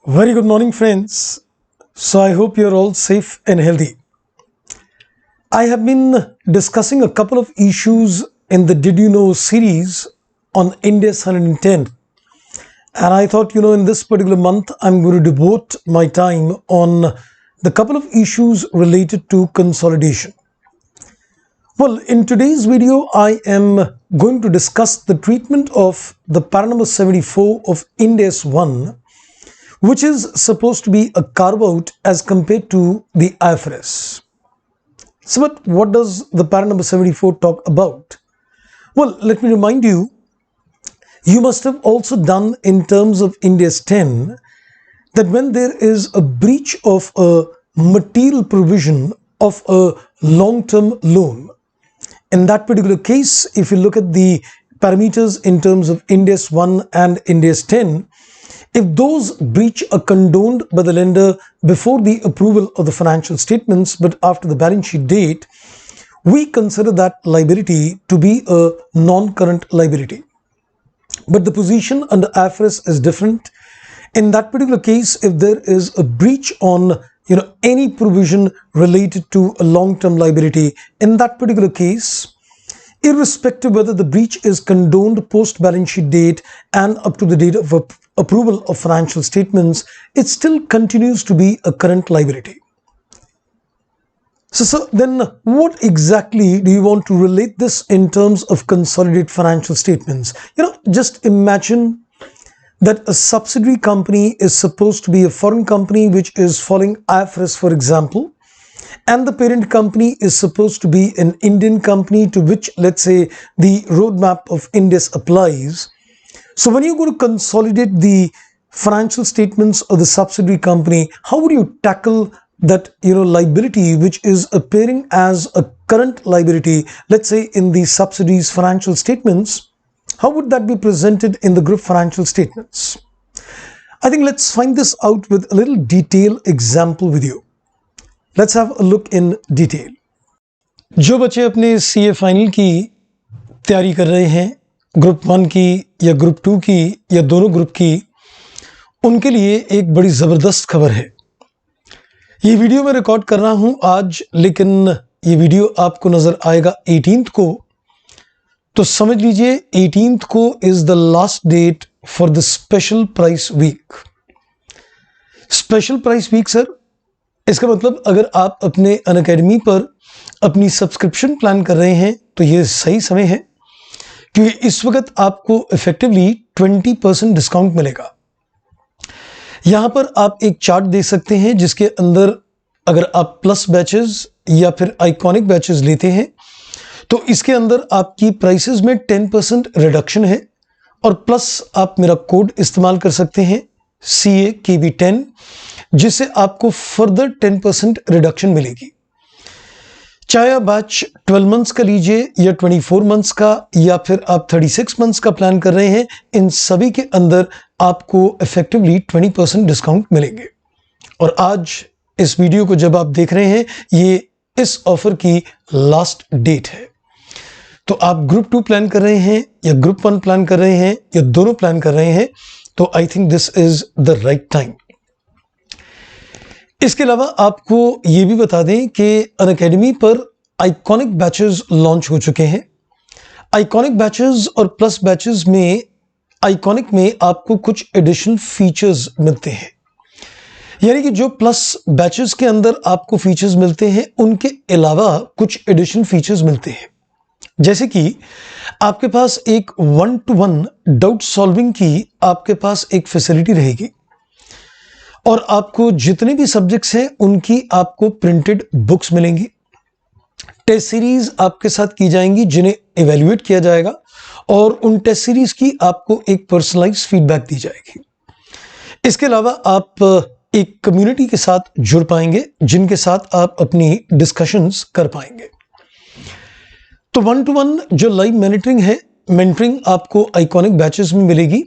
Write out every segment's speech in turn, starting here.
Very good morning, friends. So, I hope you're all safe and healthy. I have been discussing a couple of issues in the Did You Know series on India's 110. And I thought, in this particular month, I'm going to devote my time on the couple of issues related to consolidation. Well, in today's video, I am going to discuss the treatment of the para number 74 of Ind AS 1, which is supposed to be a carve-out as compared to the IFRS. So, but what does the para number 74 talk about? Well, let me remind you, you must have also done in terms of Ind AS 10 that when there is a breach of a material provision of a long-term loan, in that particular case, if you look at the parameters in terms of Ind AS 1 and Ind AS 10, if those breach are condoned by the lender before the approval of the financial statements but after the balance sheet date, we consider that liability to be a non-current liability. But the position under IFRS is different. In that particular case, if there is a breach on any provision related to a long-term liability, in that particular case, irrespective whether the breach is condoned post balance sheet date and up to the date of approval of financial statements, it still continues to be a current liability. So then what exactly do you want to relate this in terms of consolidated financial statements? Just imagine that a subsidiary company is supposed to be a foreign company which is following IFRS, for example, and the parent company is supposed to be an Indian company to which, let's say, the roadmap of Ind AS applies. So when you go to consolidate the financial statements of the subsidiary company, how would you tackle that liability which is appearing as a current liability, let's say in the subsidiary's financial statements? How would that be presented in the group financial statements? I think let's find this out with a little detailed example with you. Let's have a look in detail. जो बच्चे अपने CA final की तैयारी कर रहे हैं, group 1 की या ग्रुप 2 की या दोनों ग्रुप की, उनके लिए एक बड़ी ज़बरदस्त खबर है। ये वीडियो मैं रिकॉर्ड कर रहा हूँ आज, लेकिन ये वीडियो आपको नज़र आएगा 18th को, तो समझ लीजिए 18th को is the last date for the special price week. Special price week sir, इसका मतलब अगर आप अपने अनअकैडमी पर अपनी सब्सक्रिप्शन प्लान कर रहे हैं तो ये सही समय है, क्योंकि इस वक्त आपको इफेक्टिवली 20% डिस्काउंट मिलेगा। यहाँ पर आप एक चार्ट देख सकते हैं जिसके अंदर अगर आप प्लस बैचेस या फिर आइकॉनिक बैचेस लेते हैं तो इसके अंदर आपकी प्राइसेस में 10% रिडक्शन है, और प्लस आप मेरा कोड इस्तेमाल कर सकते हैं CAKB10, जिससे आपको फर्दर 10% रिडक्शन मिलेगी। चाहे आप बैच 12 मंथ्स का लीजिए या 24 मंथ्स का या फिर आप 36 मंथ्स का प्लान कर रहे हैं, इन सभी के अंदर आपको इफेक्टिवली 20% डिस्काउंट मिलेंगे। और आज इस वीडियो को जब आप देख रहे हैं, ये इस ऑफर की लास्ट डेट है। तो आप ग्रुप 2 प्लान कर रहे हैं या ग्रुप 1 प्लान कर रहे हैं या दोनों प्लान कर रहे हैं, तो I think this is the right time. इसके अलावा आपको ये भी बता दें कि अनअकैडमी पर आइकॉनिक बैचेस लॉन्च हो चुके हैं। आइकॉनिक बैचेस और प्लस बैचेस में, आइकॉनिक में आपको कुछ एडिशनल फीचर्स मिलते हैं, यानी कि जो प्लस बैचेस के अंदर आपको फीचर्स मिलते हैं उनके अलावा कुछ एडिशनल फीचर्स मिलते हैं। जैसे कि आपके पास एक 1-to-1 डाउट सॉल्विंग की आपके पास एक फैसिलिटी रहेगी, और आपको जितने भी सब्जेक्ट्स हैं उनकी आपको प्रिंटेड बुक्स मिलेंगी। टेस्ट सीरीज आपके साथ की जाएंगी जिन्हें इवैल्यूएट किया जाएगा, और उन टेस्ट सीरीज की आपको एक पर्सनलाइज्ड फीडबैक दी जाएगी। इसके अलावा आप एक कम्युनिटी के साथ जुड़ पाएंगे जिनके साथ आप अपनी डिस्कशंस कर पाएंगे। तो 1-to-1 जो लाइव मेंटरिंग आपको आइकॉनिक बैचेस में मिलेगी।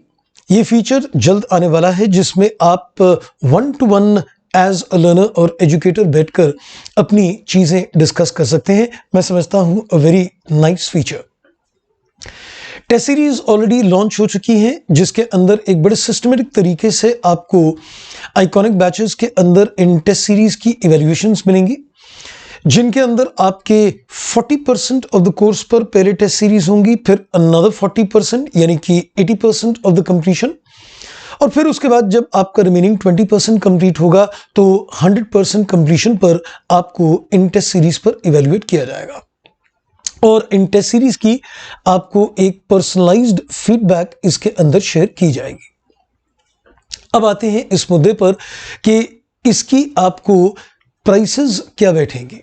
ये फीचर जल्द आने वाला है जिसमें आप 1-to-1 एज अ लर्नर और एजुकेटर बैठकर अपनी चीज़ें डिस्कस कर सकते हैं। मैं समझता हूँ a very nice feature. Test series already launch हो चुकी हैं, जिसके अंदर एक बड़े सिस्टमेटिक तरीके से आपको आइकॉनिक बैचेस के अंदर इन टेस्ट सीरीज की इवैल्यूएशंस मिलेंगी, जिनके अंदर आपके 40% ऑफ द कोर्स पर पहले टेस्ट सीरीज होंगी, फिर अनदर 40% यानी कि 80% ऑफ द कंप्लीशन, और फिर उसके बाद जब आपका रिमेनिंग 20% कंप्लीट होगा तो 100% कंप्लीशन पर आपको इन टेस्ट सीरीज पर इवैल्यूएट किया जाएगा और इन टेस्ट सीरीज की आपको एक पर्सनलाइज्ड फीडबैक इसके अंदर शेयर की जाएगी। अब आते हैं इस मुद्दे पर कि इसकी आपको प्राइसेस क्या बैठेंगे।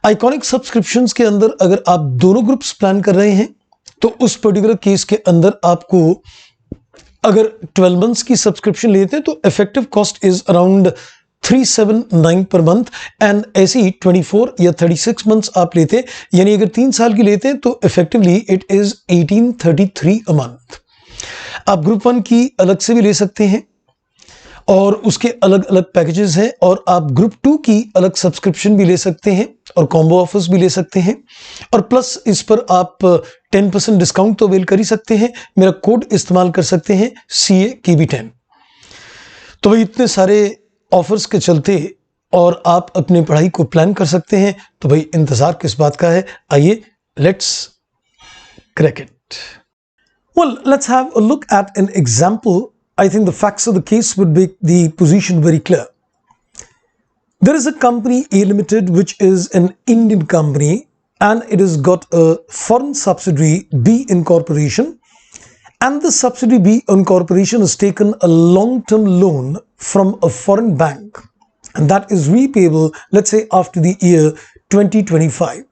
आइकॉनिक सब्सक्रिप्शंस के अंदर अगर आप दोनों ग्रुप्स प्लान कर रहे हैं तो उस पर्टिकुलर केस के अंदर आपको अगर 12 मंथ्स की सब्सक्रिप्शन लेते हैं तो effective cost is around 379 per month, and ऐसी 24 या 36 मंथ्स आप लेते हैं, यानी अगर 3 साल की लेते हैं तो effectively it is 1833 a month. आप ग्रुप 1 की अलग से भी ले सकते हैं और उसके अलग अलग पैकेजेस हैं, और आप ग्रुप 2 की अलग सब्सक्रिप्शन भी ले सकते हैं और कॉम्बो ऑफर्स भी ले सकते हैं, और प्लस इस पर आप 10% डिस्काउंट तो अवेल कर ही सकते हैं। मेरा कोड इस्तेमाल कर सकते हैं CAKB10। तो भाई इतने सारे ऑफर्स के चलते और आप अपनी पढ़ाई को प्लान कर सकते हैं, तो भाई इंतजार किस बात का है, आइए let's crack it. Well, let's have a look at an example. I think the facts of the case would make the position very clear. There is a company A Limited which is an Indian company and it has got a foreign subsidiary B Incorporation, and the subsidiary B Incorporation has taken a long-term loan from a foreign bank, and that is repayable, let's say, after the year 2025.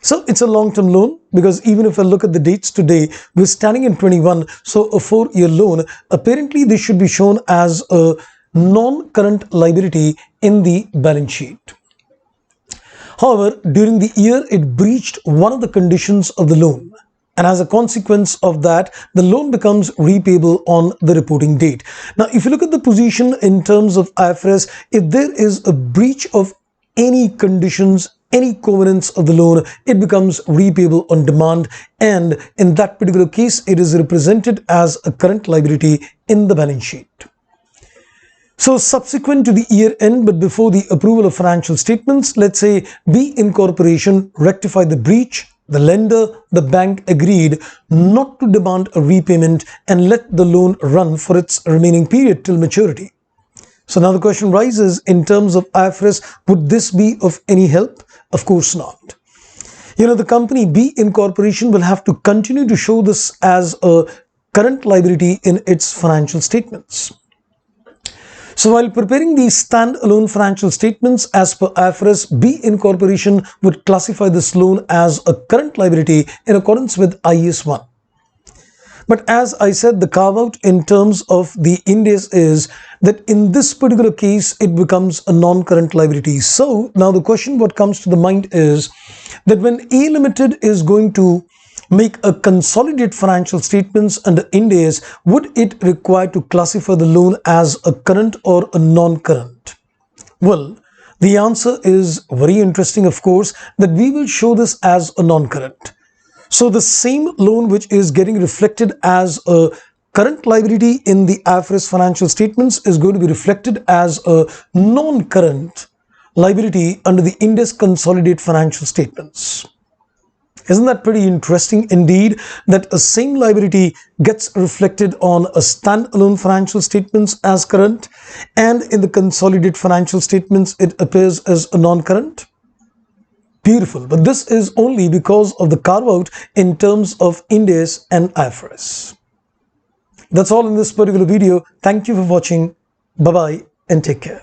So it's a long-term loan, because even if I look at the dates today, we're standing in 21, so a 4-year loan, apparently this should be shown as a non-current liability in the balance sheet. However, during the year, it breached one of the conditions of the loan, and as a consequence of that, the loan becomes repayable on the reporting date. Now, if you look at the position in terms of IFRS, if there is a breach of any conditions, any covenants of the loan, it becomes repayable on demand, and in that particular case, it is represented as a current liability in the balance sheet. So subsequent to the year end, but before the approval of financial statements, let's say B Incorporation rectified the breach. The lender, the bank, agreed not to demand a repayment and let the loan run for its remaining period till maturity. So now the question rises, in terms of IFRS, would this be of any help? Of course not. You know, the company B Incorporation will have to continue to show this as a current liability in its financial statements. So while preparing these standalone financial statements as per IFRS, B Incorporation would classify this loan as a current liability in accordance with IAS 1. But as I said, the carve out in terms of the Ind AS is that in this particular case, it becomes a non-current liability. So now the question what comes to the mind is that when A Limited is going to make a consolidated financial statements under Ind AS, would it require to classify the loan as a current or a non-current? Well, the answer is very interesting, of course, that we will show this as a non-current. So the same loan which is getting reflected as a current liability in the IFRS financial statements is going to be reflected as a non-current liability under the Ind AS consolidated financial statements. Isn't that pretty interesting indeed, that a same liability gets reflected on a standalone financial statements as current, and in the consolidated financial statements it appears as a non-current? Beautiful, but this is only because of the carve out in terms of Ind AS and IFRS. That's all in this particular video. Thank you for watching. Bye bye and take care.